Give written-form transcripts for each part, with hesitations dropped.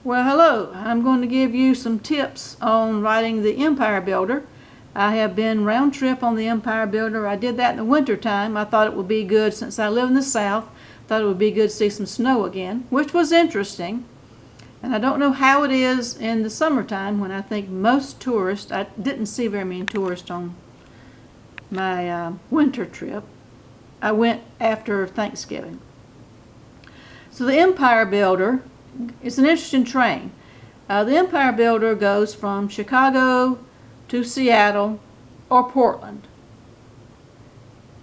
Well, hello. I'm going to give you some tips on riding the Empire Builder. I have been round trip on the Empire Builder. I did that in the winter time. I thought it would be good since I live in the South. Thought it would be good to see some snow again, which was interesting. And I don't know how it is in the summertime when I think most tourists, I didn't see very many tourists on my winter trip. I went after Thanksgiving. So the Empire Builder, it's an interesting train. The Empire Builder goes from Chicago to Seattle or Portland.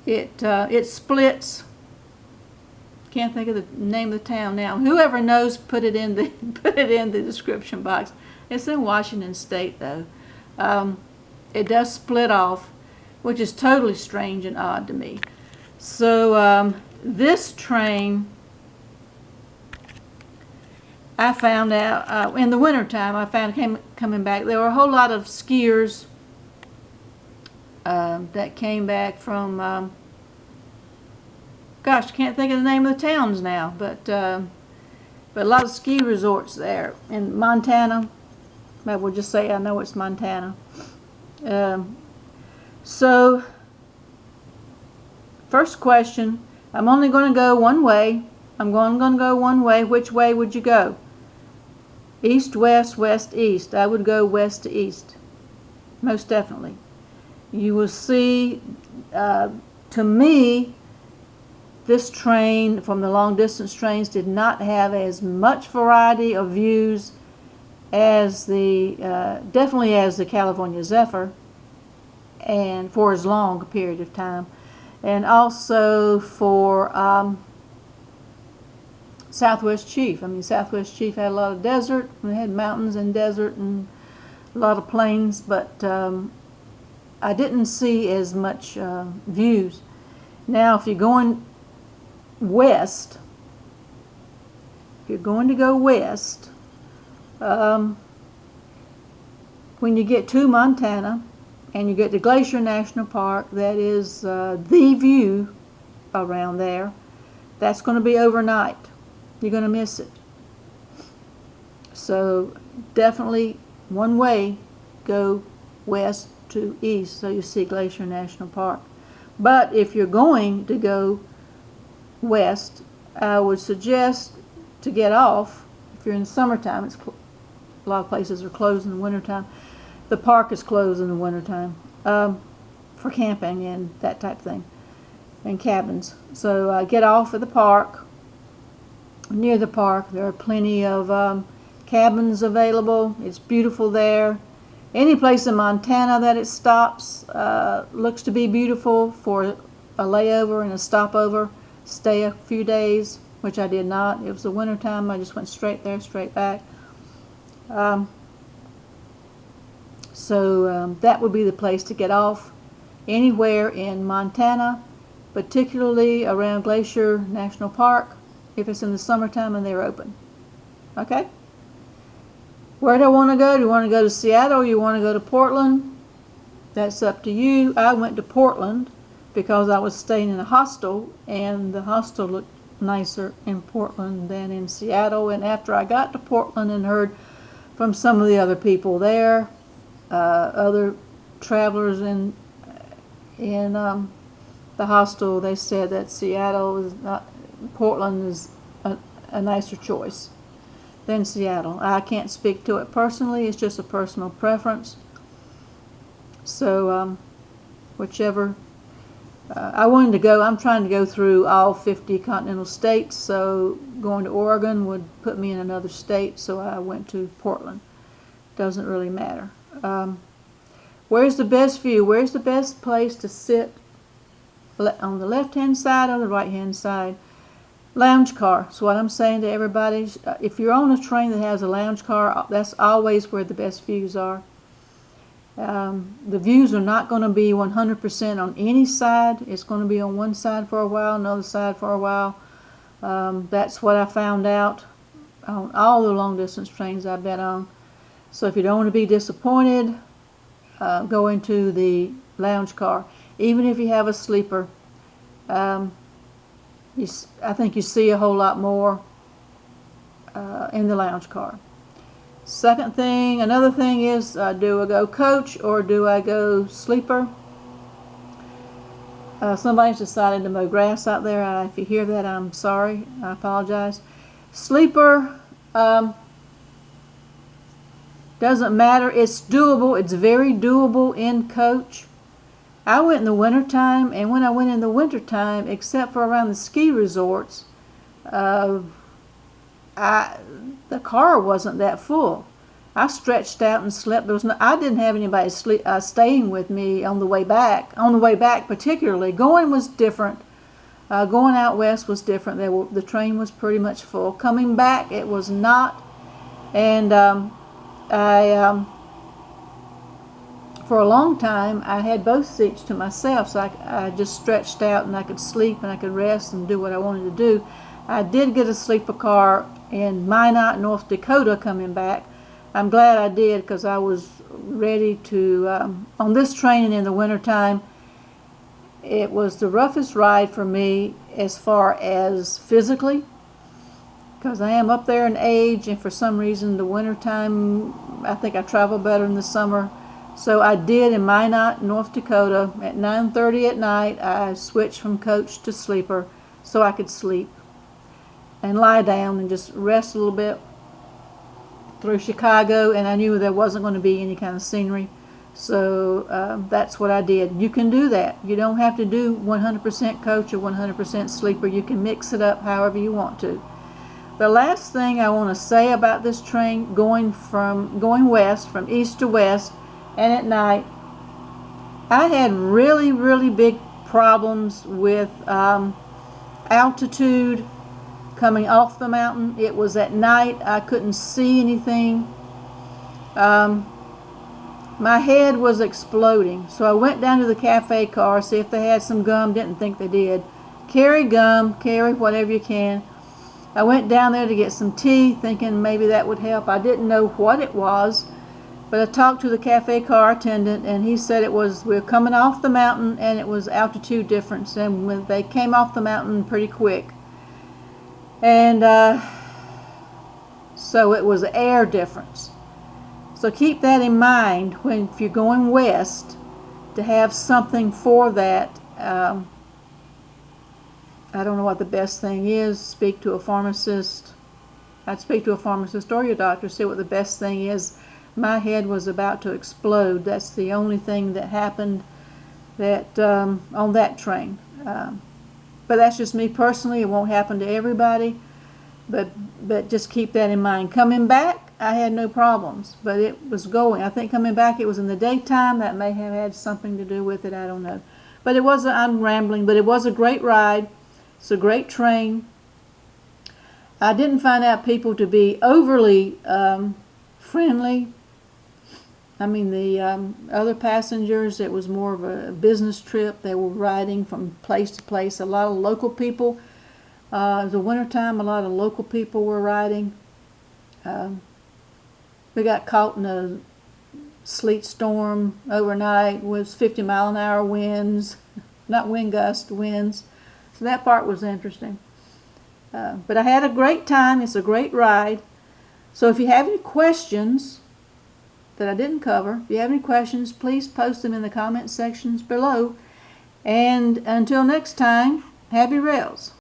It splits. Can't think of the name of the town now. Whoever knows, put it in the description box. It's in Washington State though. It does split off, which is totally strange and odd to me. So this train, I found out in the wintertime, I found coming back, there were a whole lot of skiers that came back from, gosh, I can't think of the name of the towns now, but a lot of ski resorts there in Montana. Maybe we'll just say I know it's Montana. So, first question, I'm only going to go one way. I'm going to go one way. Which way would you go? East, west, west, east. I would go west to east, most definitely. You will see, to me, this train from the long distance trains did not have as much variety of views as definitely as the California Zephyr, and for as long a period of time, and also for Southwest Chief. I mean, Southwest Chief had a lot of desert, and they had mountains and desert and a lot of plains, but I didn't see as much views. Now, if you're going west, if you're going to go west, when you get to Montana and you get to Glacier National Park, that is the view around there. That's going to be overnight. You're going to miss it. So definitely one way, go west to east so you see Glacier National Park. But if you're going to go west, I would suggest to get off. If you're in the summertime, a lot of places are closed in the wintertime. The park is closed in the wintertime for camping and that type of thing, and cabins. So get off at the park. Near the park, there are plenty of cabins available. It's beautiful there. Any place in Montana that it stops looks to be beautiful for a layover and a stopover. Stay a few days, which I did not. It was the winter time. I just went straight there, straight back. So that would be the place to get off. Anywhere in Montana, particularly around Glacier National Park, if it's in the summertime and they're open. Okay? Where do I want to go? Do you want to go to Seattle or you want to go to Portland? That's up to you. I went to Portland because I was staying in a hostel, and the hostel looked nicer in Portland than in Seattle. And after I got to Portland and heard from some of the other people there, other travelers in the hostel, they said that Portland is a nicer choice than Seattle. I can't speak to it personally. It's just a personal preference. So whichever. I wanted to go. I'm trying to go through all 50 continental states, so going to Oregon would put me in another state, so I went to Portland. Doesn't really matter. Where's the best view? Where's the best place to sit? On the left-hand side or the right-hand side? Lounge car. So what I'm saying to everybody, if you're on a train that has a lounge car, that's always where the best views are. The views are not going to be 100% on any side. It's going to be on one side for a while, another side for a while. That's what I found out on all the long distance trains I've been on. So if you don't want to be disappointed, go into the lounge car. Even if you have a sleeper, I think you see a whole lot more in the lounge car. Another thing is, do I go coach or do I go sleeper? Somebody's decided to mow grass out there. If you hear that, I'm sorry. I apologize. Sleeper, doesn't matter. It's doable. It's very doable in coach. I went in the wintertime, and when I went in the wintertime, except for around the ski resorts, the car wasn't that full. I stretched out and slept. I didn't have anybody staying with me on the way back. On the way back, particularly, going was different. Going out west was different. The train was pretty much full. Coming back, it was not. And for a long time, I had both seats to myself, so I just stretched out and I could sleep and I could rest and do what I wanted to do. I did get a sleeper car in Minot, North Dakota, coming back. I'm glad I did, because I was ready to, on this train in the wintertime, it was the roughest ride for me as far as physically, because I am up there in age, and for some reason the wintertime, I think I travel better in the summer. So I did in Minot, North Dakota, at 9:30 at night. I switched from coach to sleeper so I could sleep and lie down and just rest a little bit through Chicago, and I knew there wasn't going to be any kind of scenery. So that's what I did. You can do that. You don't have to do 100% coach or 100% sleeper. You can mix it up however you want to. The last thing I want to say about this train going west, from east to west, and at night, I had really, really big problems with altitude coming off the mountain. It was at night. I couldn't see anything. My head was exploding. So I went down to the cafe car, see if they had some gum. Didn't think they did. Carry gum, carry whatever you can. I went down there to get some tea, thinking maybe that would help. I didn't know what it was, but I talked to the cafe car attendant, and he said we were coming off the mountain, and it was altitude difference, and when they came off the mountain pretty quick. And so it was air difference. So keep that in mind if you're going west, to have something for that. I don't know what the best thing is. Speak to a pharmacist. I'd speak to a pharmacist or your doctor, see what the best thing is. My head was about to explode. That's the only thing that happened on that train. But that's just me personally. It won't happen to everybody. But just keep that in mind. Coming back, I had no problems. But it was going. I think coming back, it was in the daytime. That may have had something to do with it. I don't know. But I'm rambling, but it was a great ride. It's a great train. I didn't find out people to be overly friendly. I mean, the other passengers, it was more of a business trip. They were riding from place to place. A lot of local people. It was the wintertime. A lot of local people were riding. We got caught in a sleet storm overnight. It was 50-mile-an-hour winds. Not wind gust, winds. So that part was interesting. But I had a great time. It's a great ride. So if you have any questions that I didn't cover, if you have any questions, please post them in the comment sections below. And until next time, happy rails.